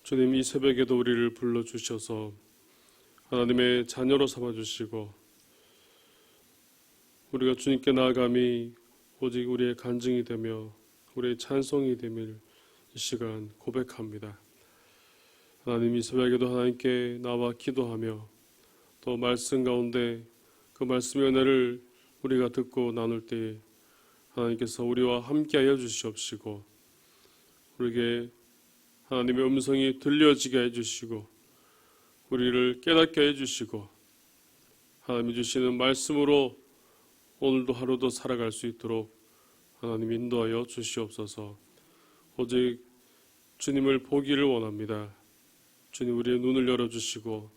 주님, 이 새벽에도 우리를 불러주셔서 하나님의 자녀로 삼아주시고 우리가 주님께 나아감이 오직 우리의 간증이 되며 우리의 찬송이 됨을 이 시간 고백합니다. 하나님, 이 새벽에도 하나님께 나와 기도하며 또 말씀 가운데 그 말씀의 은혜를 우리가 듣고 나눌 때에 하나님께서 우리와 함께하여 주시옵시고 우리에게 하나님의 음성이 들려지게 해주시고 우리를 깨닫게 해주시고 하나님이 주시는 말씀으로 오늘도 하루도 살아갈 수 있도록 하나님 인도하여 주시옵소서. 오직 주님을 보기를 원합니다. 주님, 우리의 눈을 열어주시고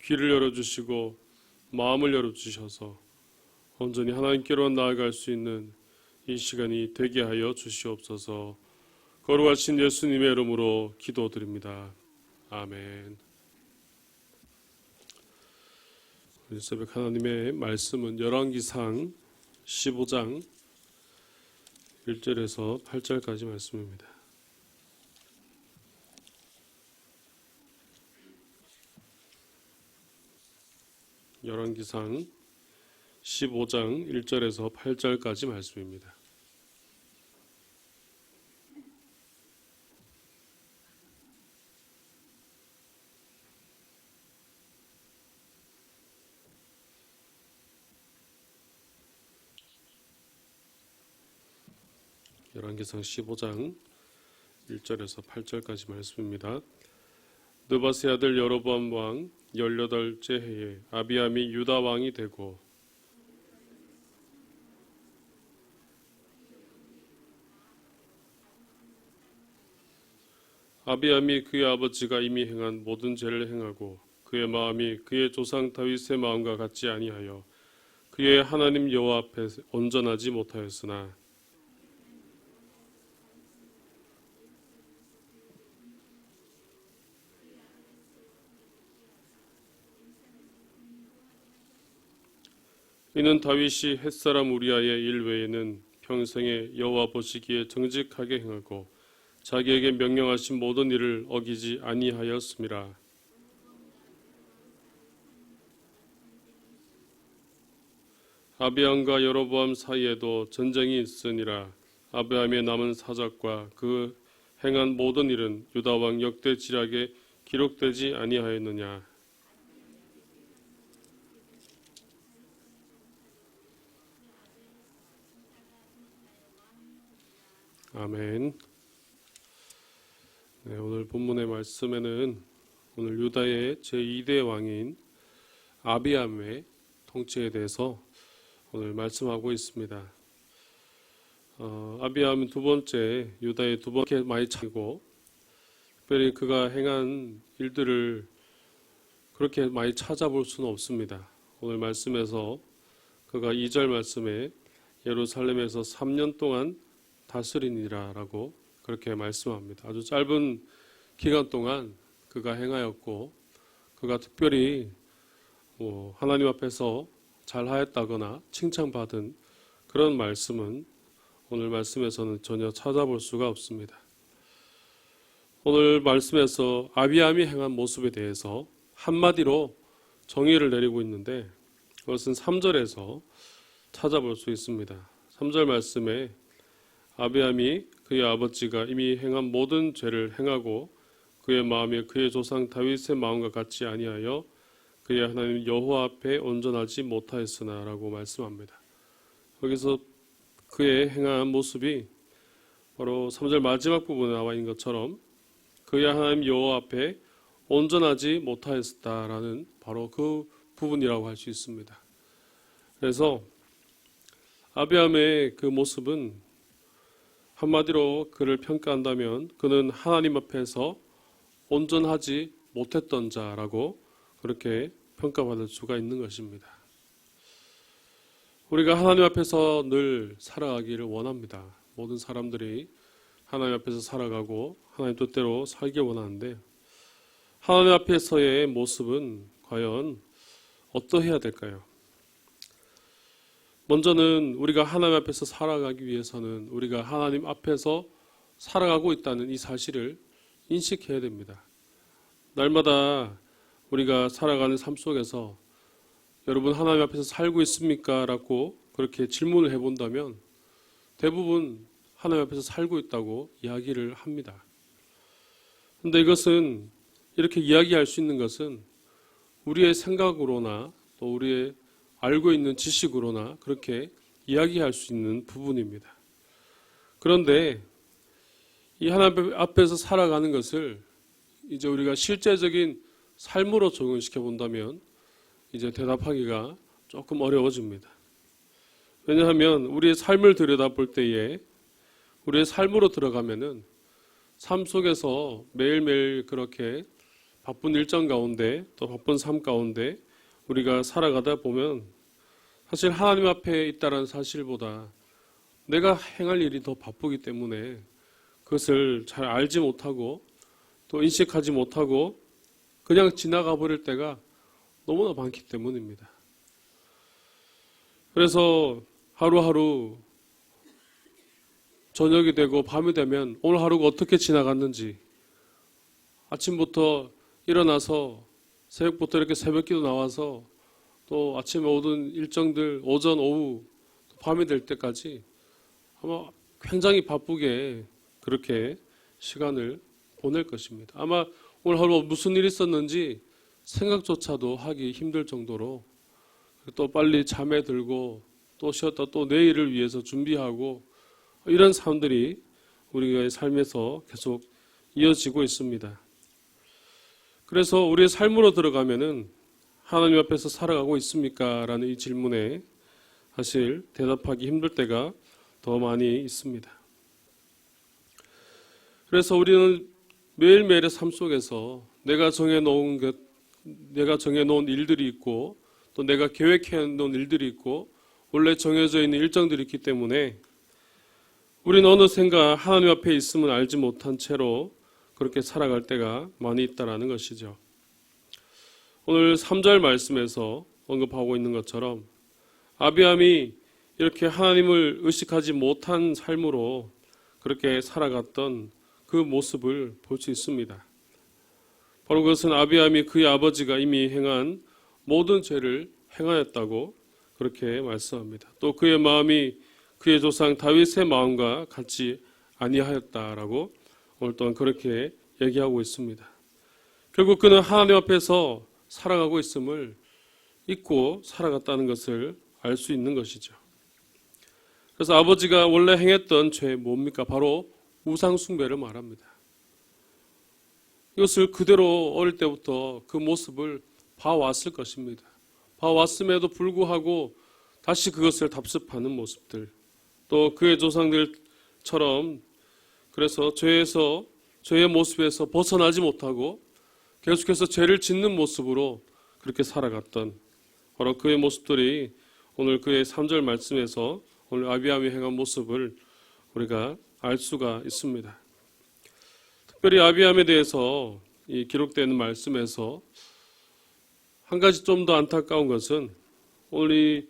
귀를 열어주시고 마음을 열어주셔서 온전히 하나님께로 나아갈 수 있는 이 시간이 되게 하여 주시옵소서. 거룩하신 예수님의 이름으로 기도드립니다. 아멘. 우리 새벽 하나님의 말씀은 열왕기상 15장 1절에서 8절까지 말씀입니다. 열왕기상 15장 1절에서 8절까지 말씀입니다. 열왕기상 15장 1절에서 8절까지 말씀입니다. 느바세 아들 여로보암 왕 18째 해에 아비암이 유다 왕이 되고 아비암이 그의 아버지가 이미 행한 모든 죄를 행하고 그의 마음이 그의 조상 다윗의 마음과 같지 아니하여 그의 하나님 여호와 앞에 온전하지 못하였으나 이는 다윗이 햇사람 우리아의 일 외에는 평생에 여호와 보시기에 정직하게 행하고 자기에게 명령하신 모든 일을 어기지 아니하였음이라. 아비암과 여로보암 사이에도 전쟁이 있으니라. 아비암의 남은 사적과 그 행한 모든 일은 유다 왕 역대 지략에 기록되지 아니하였느냐. 아멘. 네, 오늘 본문의 말씀에는 오늘 유다의 제2대 왕인 아비암의 통치에 대해서 오늘 말씀하고 있습니다. 아비암은 두 번째, 유다의 두 번째 많이 차고 특별히 그가 행한 일들을 그렇게 많이 찾아볼 수는 없습니다. 오늘 말씀에서 그가 2절 말씀에 예루살렘에서 3년 동안 다스리니라라고 그렇게 말씀합니다. 아주 짧은 기간 동안 그가 행하였고 그가 특별히 하나님 앞에서 잘하였다거나 칭찬받은 그런 말씀은 오늘 말씀에서는 전혀 찾아볼 수가 없습니다. 오늘 말씀에서 아비암이 행한 모습에 대해서 한마디로 정의를 내리고 있는데 그것은 3절에서 찾아볼 수 있습니다. 3절 말씀에 아비암이 그의 아버지가 이미 행한 모든 죄를 행하고 그의 마음이 그의 조상 다윗의 마음과 같지 아니하여 그의 하나님 여호와 앞에 온전하지 못하였으나 라고 말씀합니다. 여기서 그의 행한 모습이 바로 3절 마지막 부분에 나와 있는 것처럼 그의 하나님 여호와 앞에 온전하지 못하였다라는 바로 그 부분이라고 할 수 있습니다. 그래서 아비암의 그 모습은 한마디로 그를 평가한다면 그는 하나님 앞에서 온전하지 못했던 자라고 그렇게 평가받을 수가 있는 것입니다. 우리가 하나님 앞에서 늘 살아가기를 원합니다. 모든 사람들이 하나님 앞에서 살아가고 하나님 뜻대로 살기 원하는데 하나님 앞에서의 모습은 과연 어떠해야 될까요? 먼저는 우리가 하나님 앞에서 살아가기 위해서는 우리가 하나님 앞에서 살아가고 있다는 이 사실을 인식해야 됩니다. 날마다 우리가 살아가는 삶 속에서 여러분 하나님 앞에서 살고 있습니까? 라고 그렇게 질문을 해본다면 대부분 하나님 앞에서 살고 있다고 이야기를 합니다. 그런데 이것은 이렇게 이야기할 수 있는 것은 우리의 생각으로나 또 우리의 알고 있는 지식으로나 그렇게 이야기할 수 있는 부분입니다. 그런데 이 하나님 앞에서 살아가는 것을 이제 우리가 실제적인 삶으로 적용시켜 본다면 이제 대답하기가 조금 어려워집니다. 왜냐하면 우리의 삶을 들여다볼 때에 우리의 삶으로 들어가면은 삶 속에서 매일매일 그렇게 바쁜 일정 가운데 또 바쁜 삶 가운데 우리가 살아가다 보면 사실 하나님 앞에 있다는 사실보다 내가 행할 일이 더 바쁘기 때문에 그것을 잘 알지 못하고 또 인식하지 못하고 그냥 지나가 버릴 때가 너무나 많기 때문입니다. 그래서 하루하루 저녁이 되고 밤이 되면 오늘 하루가 어떻게 지나갔는지 아침부터 일어나서 새벽부터 이렇게 새벽기도 나와서 또 아침에 오던 일정들 오전 오후 밤이 될 때까지 아마 굉장히 바쁘게 그렇게 시간을 보낼 것입니다. 아마 오늘 하루 무슨 일이 있었는지 생각조차도 하기 힘들 정도로 또 빨리 잠에 들고 또 쉬었다 또 내일을 위해서 준비하고 이런 삶들이 우리의 삶에서 계속 이어지고 있습니다. 그래서 우리의 삶으로 들어가면은 하나님 앞에서 살아가고 있습니까? 라는 이 질문에 사실 대답하기 힘들 때가 더 많이 있습니다. 그래서 우리는 매일매일의 삶 속에서 내가 정해놓은 일들이 있고 또 내가 계획해놓은 일들이 있고 원래 정해져 있는 일정들이 있기 때문에 우리는 어느샌가 하나님 앞에 있음을 알지 못한 채로 그렇게 살아갈 때가 많이 있다는 것이죠. 오늘 3절 말씀에서 언급하고 있는 것처럼 아비암이 이렇게 하나님을 의식하지 못한 삶으로 그렇게 살아갔던 그 모습을 볼 수 있습니다. 바로 그것은 아비암이 그의 아버지가 이미 행한 모든 죄를 행하였다고 그렇게 말씀합니다. 또 그의 마음이 그의 조상 다윗의 마음과 같지 아니하였다라고 오늘 또한 그렇게 얘기하고 있습니다. 결국 그는 하나님 앞에서 살아가고 있음을 잊고 살아갔다는 것을 알 수 있는 것이죠. 그래서 아버지가 원래 행했던 죄 뭡니까? 바로 우상 숭배를 말합니다. 이것을 그대로 어릴 때부터 그 모습을 봐왔을 것입니다. 봐왔음에도 불구하고 다시 그것을 답습하는 모습들, 또 그의 조상들처럼 그래서 죄의 모습에서 벗어나지 못하고 계속해서 죄를 짓는 모습으로 그렇게 살아갔던 바로 그의 모습들이 오늘 그의 3절 말씀에서 오늘 아비암이 행한 모습을 우리가 알 수가 있습니다. 특별히 아비암에 대해서 이 기록되는 말씀에서 한 가지 좀 더 안타까운 것은 오늘 이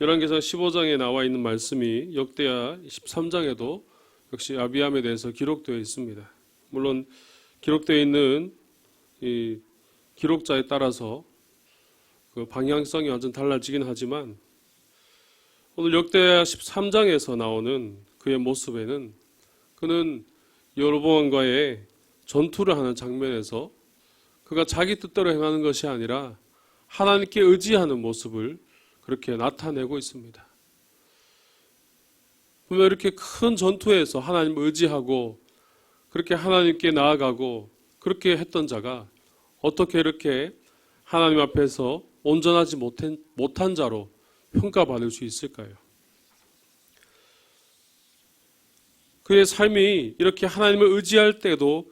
열왕기상 15장에 나와 있는 말씀이 역대하 13장에도 역시 아비암에 대해서 기록되어 있습니다. 물론 기록되어 있는 이 기록자에 따라서 그 방향성이 완전 달라지긴 하지만 오늘 역대하 13장에서 나오는 그의 모습에는 그는 여로보암과의 전투를 하는 장면에서 그가 자기 뜻대로 행하는 것이 아니라 하나님께 의지하는 모습을 그렇게 나타내고 있습니다. 보면 이렇게 큰 전투에서 하나님을 의지하고 그렇게 하나님께 나아가고 그렇게 했던 자가 어떻게 이렇게 하나님 앞에서 온전하지 못한 자로 평가받을 수 있을까요? 그의 삶이 이렇게 하나님을 의지할 때도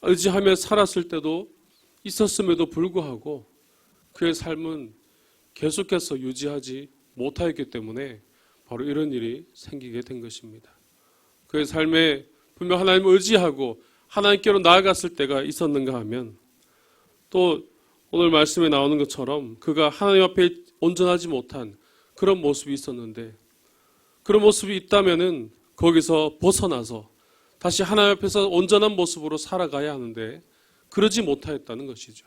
의지하며 살았을 때도 있었음에도 불구하고 그의 삶은 계속해서 유지하지 못하였기 때문에 바로 이런 일이 생기게 된 것입니다. 그의 삶에 분명 하나님을 의지하고 하나님께로 나아갔을 때가 있었는가 하면 또 오늘 말씀에 나오는 것처럼 그가 하나님 앞에 온전하지 못한 그런 모습이 있었는데 그런 모습이 있다면은 거기서 벗어나서 다시 하나님 앞에서 온전한 모습으로 살아가야 하는데 그러지 못하였다는 것이죠.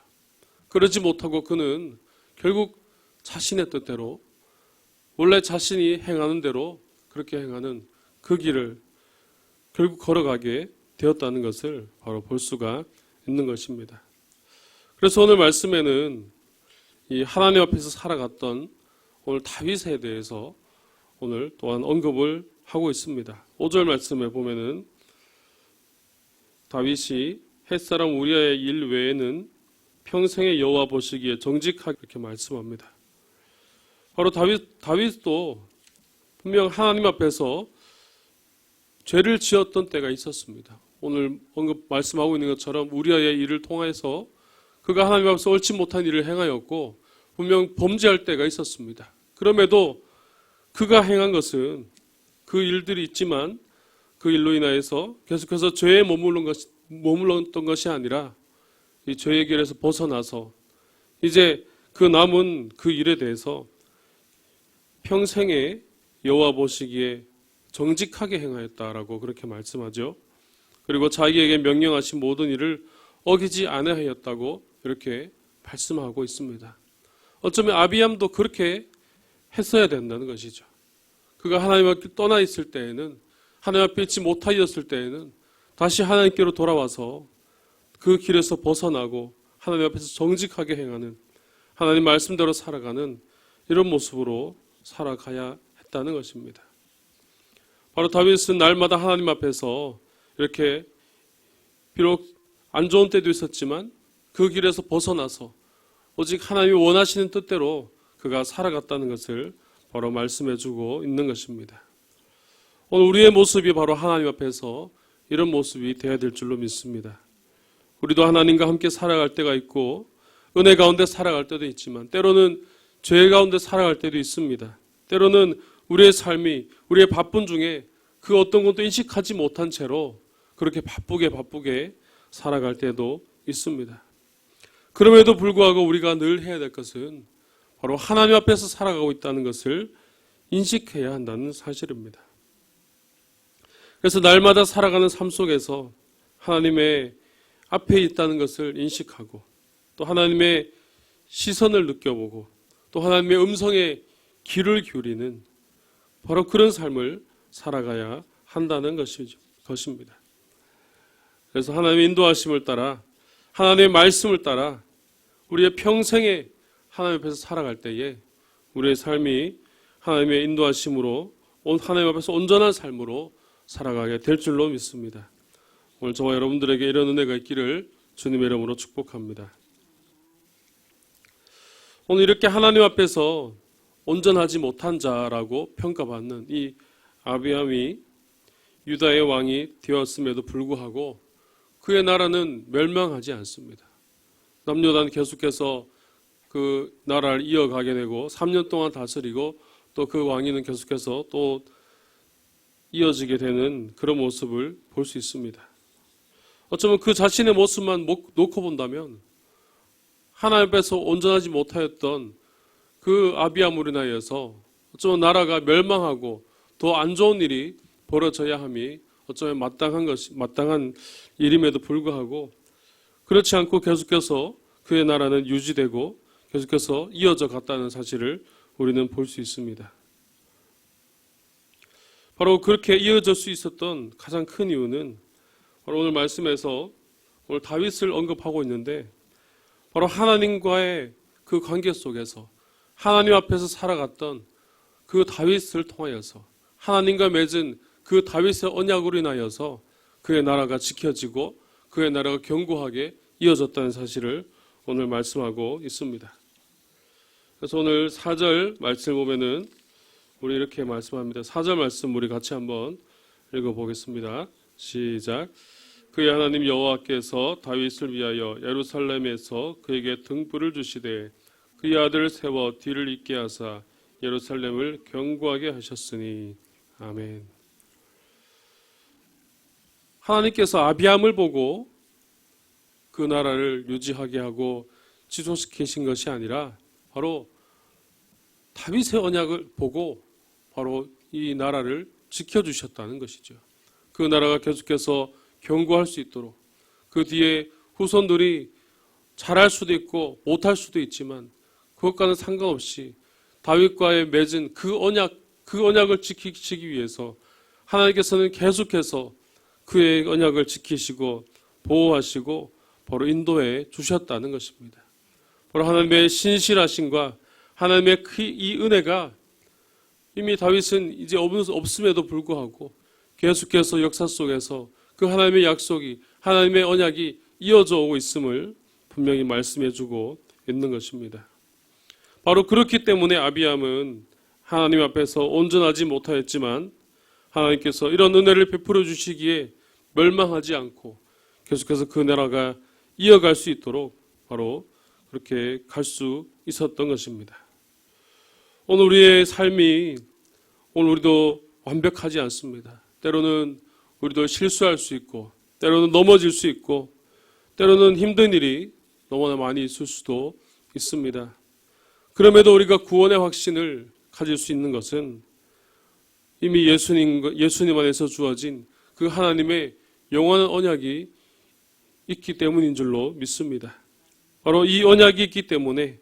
그러지 못하고 그는 결국 자신의 뜻대로 원래 자신이 행하는 대로 그렇게 행하는 그 길을 결국 걸어가게 되었다는 것을 바로 볼 수가 있는 것입니다. 그래서 오늘 말씀에는 이 하나님 앞에서 살아갔던 오늘 다윗에 대해서 오늘 또한 언급을 하고 있습니다. 5절 말씀에 보면은 다윗이 햇사람 우리아의 일 외에는 평생의 여호와 보시기에 정직하게 이렇게 말씀합니다. 바로 다윗도 분명 하나님 앞에서 죄를 지었던 때가 있었습니다. 오늘 말씀하고 있는 것처럼 우리아의 일을 통해서 그가 하나님 앞에서 옳지 못한 일을 행하였고 분명 범죄할 때가 있었습니다. 그럼에도 그가 행한 것은 그 일들이 있지만 그 일로 인하여서 계속해서 죄에 머물렀던 것이 아니라 이 죄의 길에서 벗어나서 이제 그 남은 그 일에 대해서 평생에 여호와 보시기에 정직하게 행하였다라고 그렇게 말씀하죠. 그리고 자기에게 명령하신 모든 일을 어기지 아니하였다고 이렇게 말씀하고 있습니다. 어쩌면 아비암도 그렇게 했어야 된다는 것이죠. 그가 하나님 앞에 떠나 있을 때에는 하나님 앞에 있지 못하였을 때에는 다시 하나님께로 돌아와서 그 길에서 벗어나고 하나님 앞에서 정직하게 행하는 하나님 말씀대로 살아가는 이런 모습으로 살아가야 했다는 것입니다. 바로 다윗은 날마다 하나님 앞에서 이렇게 비록 안 좋은 때도 있었지만 그 길에서 벗어나서 오직 하나님이 원하시는 뜻대로 그가 살아갔다는 것을 바로 말씀해주고 있는 것입니다. 오늘 우리의 모습이 바로 하나님 앞에서 이런 모습이 되어야 될 줄로 믿습니다. 우리도 하나님과 함께 살아갈 때가 있고 은혜 가운데 살아갈 때도 있지만 때로는 죄 가운데 살아갈 때도 있습니다. 때로는 우리의 삶이 우리의 바쁜 중에 그 어떤 것도 인식하지 못한 채로 그렇게 바쁘게 살아갈 때도 있습니다. 그럼에도 불구하고 우리가 늘 해야 될 것은 바로 하나님 앞에서 살아가고 있다는 것을 인식해야 한다는 사실입니다. 그래서 날마다 살아가는 삶 속에서 하나님의 앞에 있다는 것을 인식하고 또 하나님의 시선을 느껴보고 또 하나님의 음성에 귀를 기울이는 바로 그런 삶을 살아가야 한다는 것입니다. 그래서 하나님의 인도하심을 따라 하나님의 말씀을 따라 우리의 평생에 하나님 앞에서 살아갈 때에 우리의 삶이 하나님의 인도하심으로 하나님 앞에서 온전한 삶으로 살아가게 될 줄로 믿습니다. 오늘 저와 여러분들에게 이런 은혜가 있기를 주님의 이름으로 축복합니다. 오늘 이렇게 하나님 앞에서 온전하지 못한 자라고 평가받는 이 아비암이 유다의 왕이 되었음에도 불구하고 그의 나라는 멸망하지 않습니다. 남유다는 계속해서 그 나라를 이어가게 되고 3년 동안 다스리고 또 그 왕위는 계속해서 또 이어지게 되는 그런 모습을 볼 수 있습니다. 어쩌면 그 자신의 모습만 놓고 본다면 하나님 앞에서 온전하지 못하였던 그 아비암으로 인하여서 어쩌면 나라가 멸망하고 더 안 좋은 일이 벌어져야 함이 어쩌면 마땅한 일임에도 불구하고 그렇지 않고 계속해서 그의 나라는 유지되고 계속해서 이어져 갔다는 사실을 우리는 볼 수 있습니다. 바로 그렇게 이어질 수 있었던 가장 큰 이유는 바로 오늘 말씀에서 오늘 다윗을 언급하고 있는데 바로 하나님과의 그 관계 속에서 하나님 앞에서 살아갔던 그 다윗을 통하여서 하나님과 맺은 그 다윗의 언약으로 인하여서 그의 나라가 지켜지고 그의 나라가 견고하게 이어졌다는 사실을 오늘 말씀하고 있습니다. 그래서 오늘 4절 말씀을 보면은 우리 이렇게 말씀합니다. 4절 말씀 우리 같이 한번 읽어보겠습니다. 시작. 그의 하나님 여호와께서 다윗을 위하여 예루살렘에서 그에게 등불을 주시되 그의 아들을 세워 뒤를 잇게 하사 예루살렘을 견고하게 하셨으니 아멘. 하나님께서 아비암을 보고 그 나라를 유지하게 하고 지속시키신 것이 아니라 바로 다윗의 언약을 보고 바로 이 나라를 지켜주셨다는 것이죠. 그 나라가 계속해서 견고할 수 있도록 그 뒤에 후손들이 잘할 수도 있고 못할 수도 있지만 그것과는 상관없이 다윗과의 맺은 그 언약을 지키기 위해서 하나님께서는 계속해서 그의 언약을 지키시고 보호하시고 바로 인도해 주셨다는 것입니다. 바로 하나님의 신실하심과 하나님의 이 은혜가 이미 다윗은 이제 없음에도 불구하고 계속해서 역사 속에서 그 하나님의 약속이, 하나님의 언약이 이어져 오고 있음을 분명히 말씀해 주고 있는 것입니다. 바로 그렇기 때문에 아비암은 하나님 앞에서 온전하지 못하였지만 하나님께서 이런 은혜를 베풀어 주시기에 멸망하지 않고 계속해서 그 나라가 이어갈 수 있도록 바로 그렇게 갈 수 있었던 것입니다. 오늘 우리의 삶이, 오늘 우리도 완벽하지 않습니다. 때로는 우리도 실수할 수 있고, 때로는 넘어질 수 있고, 때로는 힘든 일이 너무나 많이 있을 수도 있습니다. 그럼에도 우리가 구원의 확신을 가질 수 있는 것은 이미 예수님 안에서 주어진 그 하나님의 영원한 언약이 있기 때문인 줄로 믿습니다. 바로 이 언약이 있기 때문에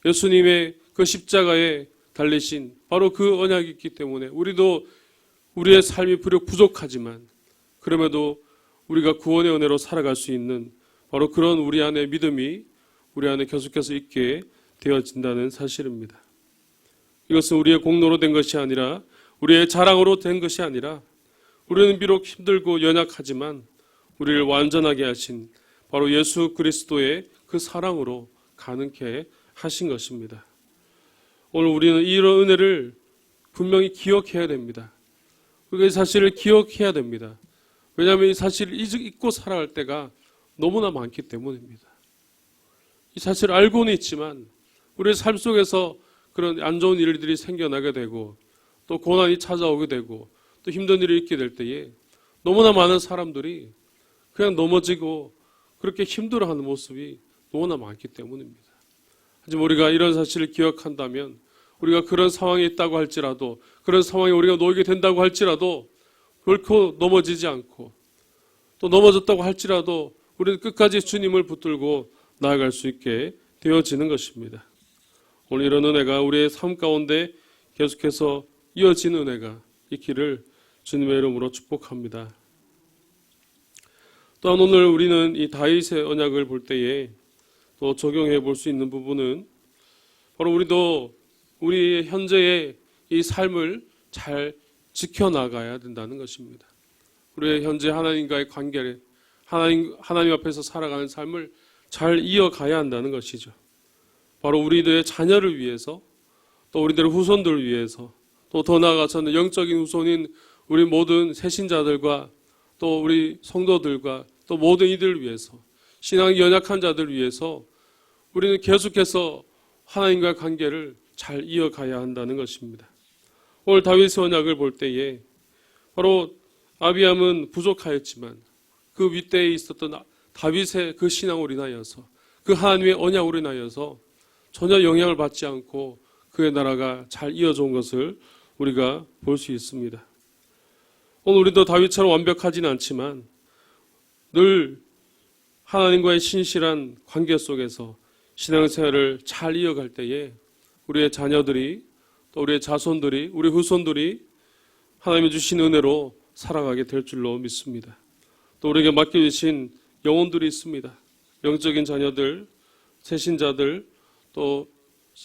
예수님의 그 십자가에 달리신 바로 그 언약이 있기 때문에 우리도 우리의 삶이 비록 부족하지만 그럼에도 우리가 구원의 은혜로 살아갈 수 있는 바로 그런 우리 안의 믿음이 우리 안에 계속해서 있게 되어진다는 사실입니다. 이것은 우리의 공로로 된 것이 아니라 우리의 자랑으로 된 것이 아니라 우리는 비록 힘들고 연약하지만 우리를 완전하게 하신 바로 예수 그리스도의 그 사랑으로 가능케 하신 것입니다. 오늘 우리는 이런 은혜를 분명히 기억해야 됩니다. 그 사실을 기억해야 됩니다. 왜냐하면 이 사실을 잊고 살아갈 때가 너무나 많기 때문입니다. 이 사실을 알고는 있지만 우리의 삶 속에서 그런 안 좋은 일들이 생겨나게 되고 또 고난이 찾아오게 되고 또 힘든 일이 있게 될 때에 너무나 많은 사람들이 그냥 넘어지고 그렇게 힘들어하는 모습이 너무나 많기 때문입니다. 하지만 우리가 이런 사실을 기억한다면 우리가 그런 상황에 있다고 할지라도 그런 상황에 우리가 놓이게 된다고 할지라도 결코 넘어지지 않고 또 넘어졌다고 할지라도 우리는 끝까지 주님을 붙들고 나아갈 수 있게 되어지는 것입니다. 오늘 이런 은혜가 우리의 삶 가운데 계속해서 이어지는 은혜가 있기를 주님의 이름으로 축복합니다. 또한 오늘 우리는 이 다윗의 언약을 볼 때에 또 적용해 볼 수 있는 부분은 바로 우리도 우리 현재의 이 삶을 잘 지켜나가야 된다는 것입니다. 우리의 현재 하나님과의 관계를 하나님 앞에서 살아가는 삶을 잘 이어가야 한다는 것이죠. 바로 우리들의 자녀를 위해서 또 우리들의 후손들을 위해서 또 더 나아가서는 영적인 후손인 우리 모든 새신자들과 또 우리 성도들과 또 모든 이들을 위해서 신앙이 연약한 자들을 위해서 우리는 계속해서 하나님과의 관계를 잘 이어가야 한다는 것입니다. 오늘 다윗의 언약을 볼 때에 바로 아비암은 부족하였지만 그 윗대에 있었던 다윗의 그 신앙으로 인하여서 그 하나님의 언약으로 인하여서 전혀 영향을 받지 않고 그의 나라가 잘 이어져 온 것을 우리가 볼 수 있습니다. 오늘 우리도 다윗처럼 완벽하지는 않지만 늘 하나님과의 신실한 관계 속에서 신앙생활을 잘 이어갈 때에 우리의 자녀들이 또 우리의 자손들이 우리 후손들이 하나님이 주신 은혜로 살아가게 될 줄로 믿습니다. 또 우리에게 맡겨주신 영혼들이 있습니다. 영적인 자녀들, 새신자들, 또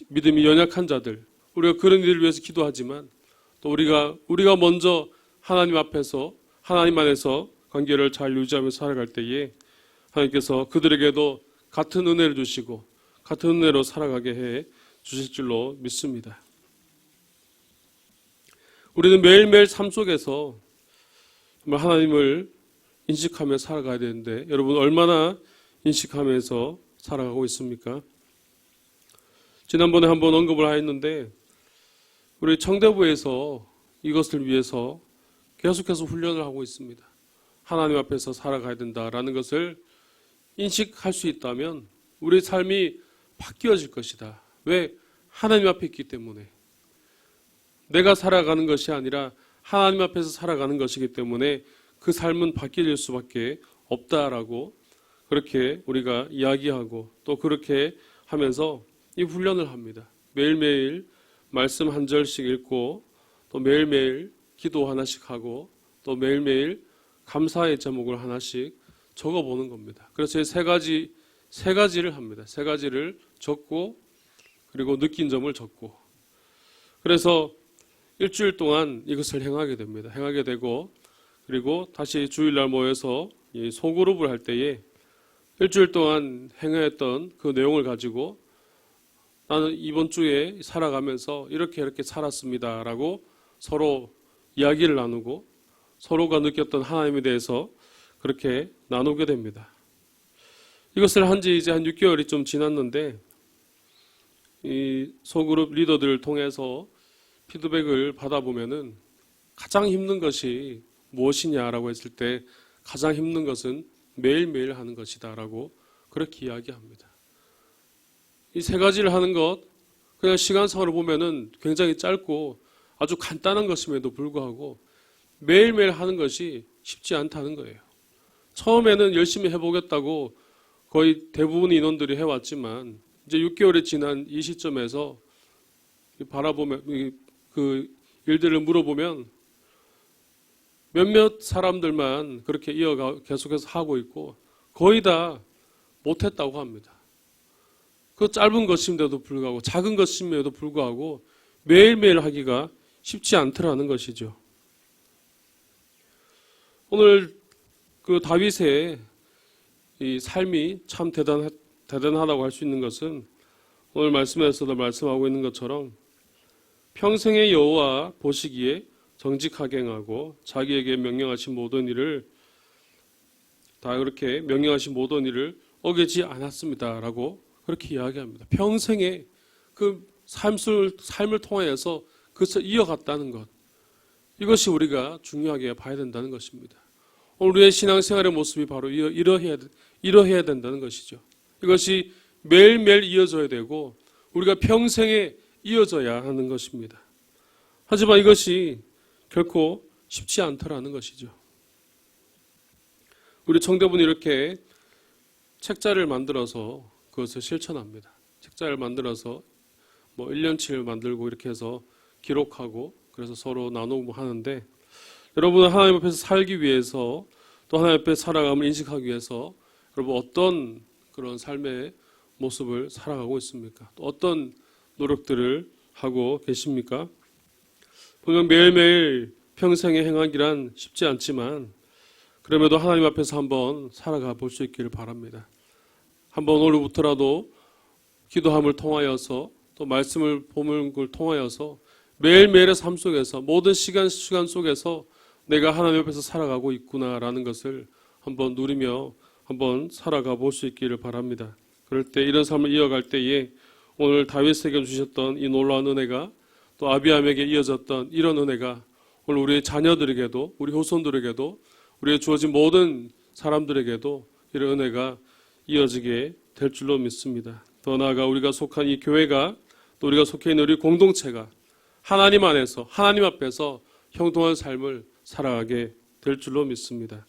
믿음이 연약한 자들, 우리가 그런 일을 위해서 기도하지만 또 우리가 먼저 하나님 앞에서 하나님 안에서 관계를 잘 유지하며 살아갈 때에 하나님께서 그들에게도 같은 은혜를 주시고 같은 은혜로 살아가게 해 주실 줄로 믿습니다. 우리는 매일매일 삶 속에서 정말 하나님을 인식하며 살아가야 되는데 여러분 얼마나 인식하면서 살아가고 있습니까? 지난번에 한번 언급을 하였는데 우리 청대부에서 이것을 위해서 계속해서 훈련을 하고 있습니다. 하나님 앞에서 살아가야 된다라는 것을 인식할 수 있다면 우리 삶이 바뀌어질 것이다. 왜? 하나님 앞에 있기 때문에. 내가 살아가는 것이 아니라 하나님 앞에서 살아가는 것이기 때문에 그 삶은 바뀌어질 수밖에 없다라고 그렇게 우리가 이야기하고 또 그렇게 하면서 이 훈련을 합니다. 매일매일 말씀 한 절씩 읽고 또 매일매일 기도 하나씩 하고 또 매일매일 감사의 제목을 하나씩 적어보는 겁니다. 그래서 세 가지를 합니다. 세 가지를 적고 그리고 느낀 점을 적고 그래서 일주일 동안 이것을 행하게 됩니다. 행하게 되고 그리고 다시 주일날 모여서 이 소그룹을 할 때에 일주일 동안 행했던 그 내용을 가지고 나는 이번 주에 살아가면서 이렇게 살았습니다라고 서로 이야기를 나누고 서로가 느꼈던 하나님에 대해서 그렇게 나누게 됩니다. 이것을 한 지 이제 한 6개월이 좀 지났는데 이 소그룹 리더들을 통해서 피드백을 받아보면은 가장 힘든 것이 무엇이냐라고 했을 때 가장 힘든 것은 매일매일 하는 것이다라고 그렇게 이야기합니다. 이 세 가지를 하는 것 그냥 시간상으로 보면은 굉장히 짧고 아주 간단한 것임에도 불구하고 매일매일 하는 것이 쉽지 않다는 거예요. 처음에는 열심히 해보겠다고 거의 대부분 인원들이 해왔지만 이제 6개월이 지난 이 시점에서 바라보면 그 일들을 물어보면 몇몇 사람들만 그렇게 계속해서 하고 있고 거의 다 못했다고 합니다. 그 짧은 것임에도 불구하고 작은 것임에도 불구하고 매일매일 하기가 쉽지 않더라는 것이죠. 오늘 그 다윗의 이 삶이 참 대단하다고 할 수 있는 것은 오늘 말씀에서도 말씀하고 있는 것처럼 평생의 여호와 보시기에 정직하게 행하고 자기에게 명령하신 모든 일을 다 그렇게 명령하신 모든 일을 어기지 않았습니다라고 그렇게 이야기합니다. 평생에 그 삶을 통하여서 그것을 이어갔다는 것 이것이 우리가 중요하게 봐야 된다는 것입니다. 우리의 신앙생활의 모습이 바로 이러해야 된다는 것이죠. 이것이 매일매일 이어져야 되고 우리가 평생에 이어져야 하는 것입니다. 하지만 이것이 결코 쉽지 않더라는 것이죠. 우리 청대분이 이렇게 책자를 만들어서 그것을 실천합니다. 책자를 만들어서 1년치를 만들고 이렇게 해서 기록하고 그래서 서로 나누고 하는데 여러분은 하나님 앞에서 살기 위해서 또 하나님 앞에 살아감을 인식하기 위해서 여러분 어떤 그런 삶의 모습을 살아가고 있습니까? 또 어떤 노력들을 하고 계십니까? 분명 매일매일 평생에 행하기란 쉽지 않지만 그럼에도 하나님 앞에서 한번 살아가 볼 수 있기를 바랍니다. 한번 오늘부터라도 기도함을 통하여서 또 말씀을 보는 걸 통하여서 매일매일의 삶 속에서 모든 시간 속에서 내가 하나님 앞에서 살아가고 있구나라는 것을 한번 누리며 한번 살아가 볼 수 있기를 바랍니다. 그럴 때 이런 삶을 이어갈 때에 오늘 다윗에게 주셨던 이 놀라운 은혜가 또 아비암에게 이어졌던 이런 은혜가 오늘 우리의 자녀들에게도 우리 후손들에게도 우리의 주어진 모든 사람들에게도 이런 은혜가 이어지게 될 줄로 믿습니다. 더 나아가 우리가 속한 이 교회가 또 우리가 속해 있는 우리 공동체가 하나님 안에서 하나님 앞에서 형통한 삶을 살아가게 될 줄로 믿습니다.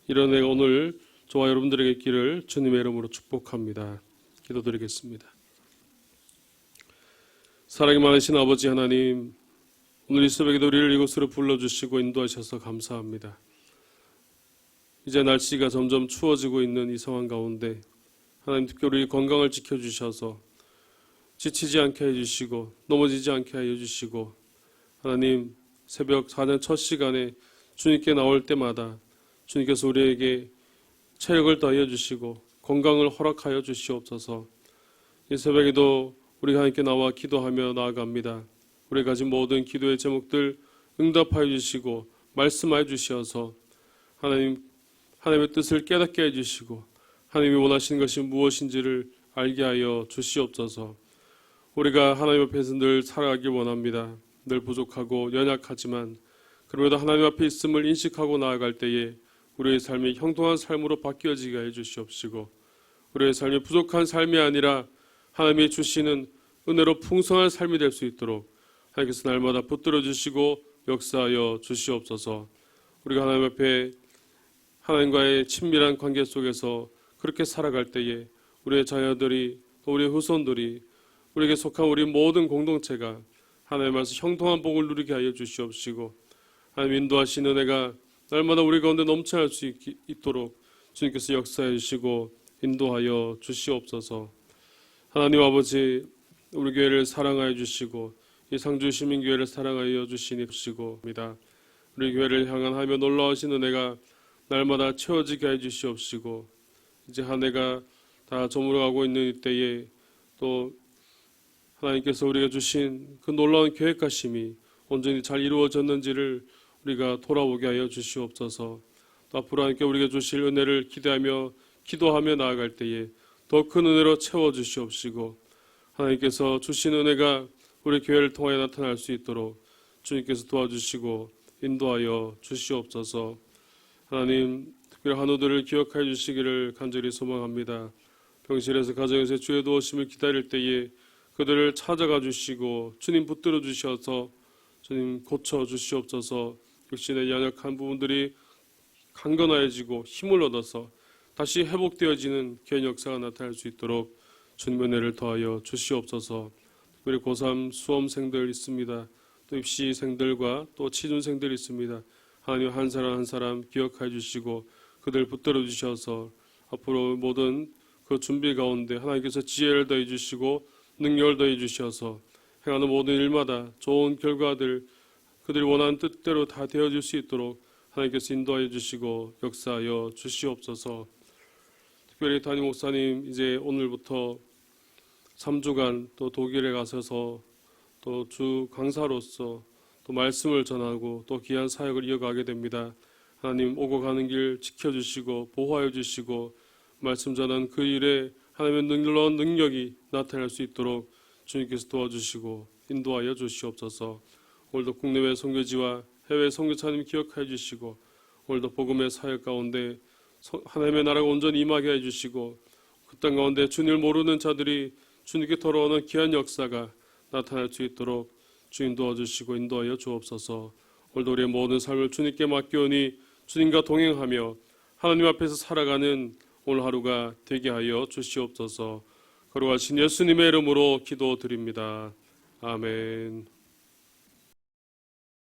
이런 은혜가 오늘 저와 여러분들에게 있기를 주님의 이름으로 축복합니다. 기도드리겠습니다. 사랑이 많으신 아버지 하나님, 오늘 이 새벽에도 우리를 이곳으로 불러주시고 인도하셔서 감사합니다. 이제 날씨가 점점 추워지고 있는 이 상황 가운데 하나님 특별히 우리 건강을 지켜주셔서 지치지 않게 해주시고 넘어지지 않게 해주시고 하나님 새벽 4년 첫 시간에 주님께 나올 때마다 주님께서 우리에게 체력을 더하여 주시고 건강을 허락하여 주시옵소서. 이 새벽에도 우리가 하나님께 나와 기도하며 나아갑니다. 우리가 가진 모든 기도의 제목들 응답하여 주시고 말씀하여 주시어서 하나님의 뜻을 깨닫게 해주시고 하나님이 원하시는 것이 무엇인지를 알게 하여 주시옵소서. 우리가 하나님 앞에서 늘 살아가길 원합니다. 늘 부족하고 연약하지만 그럼에도 하나님 앞에 있음을 인식하고 나아갈 때에 우리의 삶이 형통한 삶으로 바뀌어지게 해주시옵시고 우리의 삶이 부족한 삶이 아니라 하나님이 주시는 은혜로 풍성한 삶이 될 수 있도록 하나님께서 날마다 붙들어 주시고 역사하여 주시옵소서. 우리가 하나님 앞에 하나님과의 친밀한 관계 속에서 그렇게 살아갈 때에 우리의 자녀들이 또 우리의 후손들이 우리에게 속한 우리 모든 공동체가 하나님의 말씀 형통한 복을 누리게 하여 주시옵시고 하나님 인도하신 은혜가 날마다 우리 가운데 넘쳐날 수 있도록 주님께서 역사해 주시고 인도하여 주시옵소서. 하나님 아버지, 우리 교회를 사랑하여 주시고 이 상주 시민교회를 사랑하여 주시옵시고입니다. 우리 교회를 향한 하며 놀라우신 은혜가 날마다 채워지게 해 주시옵시고 이제 한 해가 다 저물어가고 있는 이때에 또 하나님께서 우리가 주신 그 놀라운 계획하심이 온전히 잘 이루어졌는지를 우리가 돌아보게 하여 주시옵소서. 또 앞으로 하나님께 우리가 주실 은혜를 기대하며 기도하며 나아갈 때에 더 큰 은혜로 채워주시옵시고 하나님께서 주신 은혜가 우리 교회를 통하여 나타날 수 있도록 주님께서 도와주시고 인도하여 주시옵소서. 하나님 특별히 한우들을 기억하여 주시기를 간절히 소망합니다. 병실에서 가정에서 주의 도우심을 기다릴 때에 그들을 찾아가 주시고 주님 붙들어 주셔서 주님 고쳐 주시옵소서. 육신의 연약한 부분들이 강건해지고 힘을 얻어서 다시 회복되어지는 귀한 역사가 나타날 수 있도록 주님의 은혜를 더하여 주시옵소서. 특별히 고3 수험생들 있습니다. 또 입시생들과 또 취준생들이 있습니다. 하나님 한 사람 한 사람 기억해 주시고 그들 붙들어 주셔서 앞으로 모든 그 준비 가운데 하나님께서 지혜를 더해 주시고 능력을 더해 주셔서 행하는 모든 일마다 좋은 결과들 그들이 원하는 뜻대로 다 되어질 수 있도록 하나님께서 인도하여 주시고 역사하여 주시옵소서. 특별히 담임 목사님 이제 오늘부터 3주간 또 독일에 가셔서 또 주 강사로서 또 말씀을 전하고 또 귀한 사역을 이어가게 됩니다. 하나님 오고 가는 길 지켜주시고 보호하여 주시고 말씀 전한 그 일에 하나님의 놀라운 능력이 나타날 수 있도록 주님께서 도와주시고 인도하여 주시옵소서. 오늘도 국내외 선교지와 해외 선교사님 기억하여 주시고 오늘도 복음의 사역 가운데 하나님의 나라가 온전히 임하게 해주시고 그 땅 가운데 주님을 모르는 자들이 주님께 돌아오는 귀한 역사가 나타날 수 있도록 주님 도와주시고 인도하여 주옵소서. 오늘도 우리의 모든 삶을 주님께 맡기오니 주님과 동행하며 하나님 앞에서 살아가는 오늘 하루가 되게 하여 주시옵소서. 거룩하신 예수님의 이름으로 기도드립니다. 아멘.